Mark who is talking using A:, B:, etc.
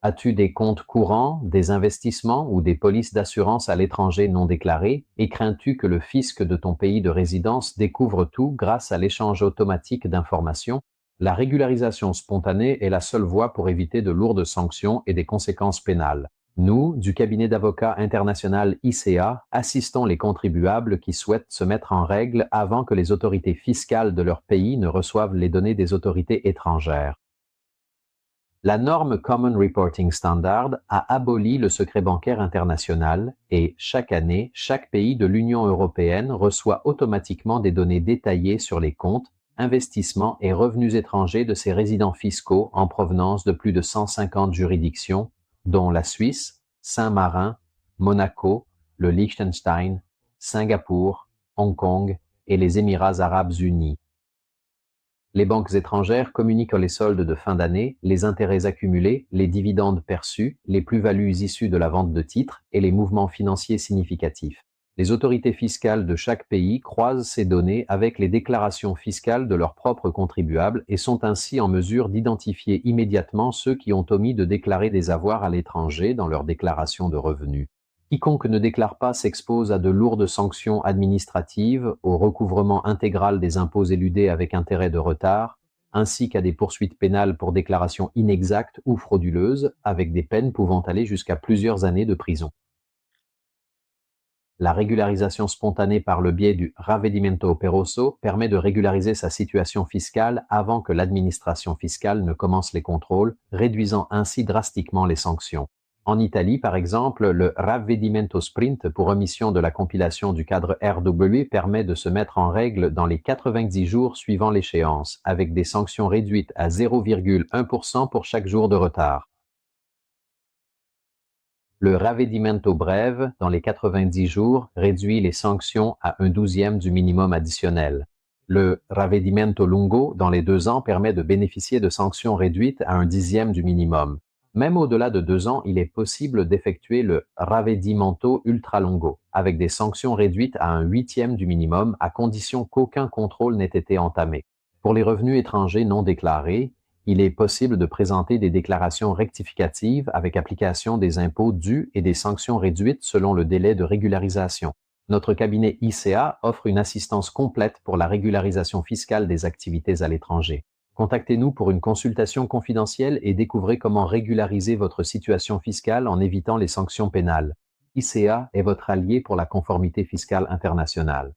A: As-tu des comptes courants, des investissements ou des polices d'assurance à l'étranger non déclarés et crains-tu que le fisc de ton pays de résidence découvre tout grâce à l'échange automatique d'informations? La régularisation spontanée est la seule voie pour éviter de lourdes sanctions et des conséquences pénales. Nous, du cabinet d'avocats international ICA, assistons les contribuables qui souhaitent se mettre en règle avant que les autorités fiscales de leur pays ne reçoivent les données des autorités étrangères. La norme Common Reporting Standard a aboli le secret bancaire international et, chaque année, chaque pays de l'Union européenne reçoit automatiquement des données détaillées sur les comptes, investissements et revenus étrangers de ses résidents fiscaux en provenance de plus de 150 juridictions, dont la Suisse, Saint-Marin, Monaco, le Liechtenstein, Singapour, Hong Kong et les Émirats arabes unis. Les banques étrangères communiquent les soldes de fin d'année, les intérêts accumulés, les dividendes perçus, les plus-values issues de la vente de titres et les mouvements financiers significatifs. Les autorités fiscales de chaque pays croisent ces données avec les déclarations fiscales de leurs propres contribuables et sont ainsi en mesure d'identifier immédiatement ceux qui ont omis de déclarer des avoirs à l'étranger dans leur déclaration de revenus. Quiconque ne déclare pas s'expose à de lourdes sanctions administratives, au recouvrement intégral des impôts éludés avec intérêt de retard, ainsi qu'à des poursuites pénales pour déclaration inexacte ou frauduleuse, avec des peines pouvant aller jusqu'à plusieurs années de prison. La régularisation spontanée par le biais du ravvedimento operoso permet de régulariser sa situation fiscale avant que l'administration fiscale ne commence les contrôles, réduisant ainsi drastiquement les sanctions. En Italie, par exemple, le ravvedimento sprint pour omission de la compilation du cadre RW permet de se mettre en règle dans les 90 jours suivant l'échéance, avec des sanctions réduites à 0,1% pour chaque jour de retard. Le ravvedimento breve, dans les 90 jours, réduit les sanctions à 1/12 du minimum additionnel. Le ravvedimento lungo, dans les 2 ans, permet de bénéficier de sanctions réduites à 1/10 du minimum. Même au-delà de 2 ans, il est possible d'effectuer le ravvedimento ultralongo, avec des sanctions réduites à 1/8 du minimum, à condition qu'aucun contrôle n'ait été entamé. Pour les revenus étrangers non déclarés, il est possible de présenter des déclarations rectificatives avec application des impôts dus et des sanctions réduites selon le délai de régularisation. Notre cabinet ICA offre une assistance complète pour la régularisation fiscale des activités à l'étranger. Contactez-nous pour une consultation confidentielle et découvrez comment régulariser votre situation fiscale en évitant les sanctions pénales. ICA est votre allié pour la conformité fiscale internationale.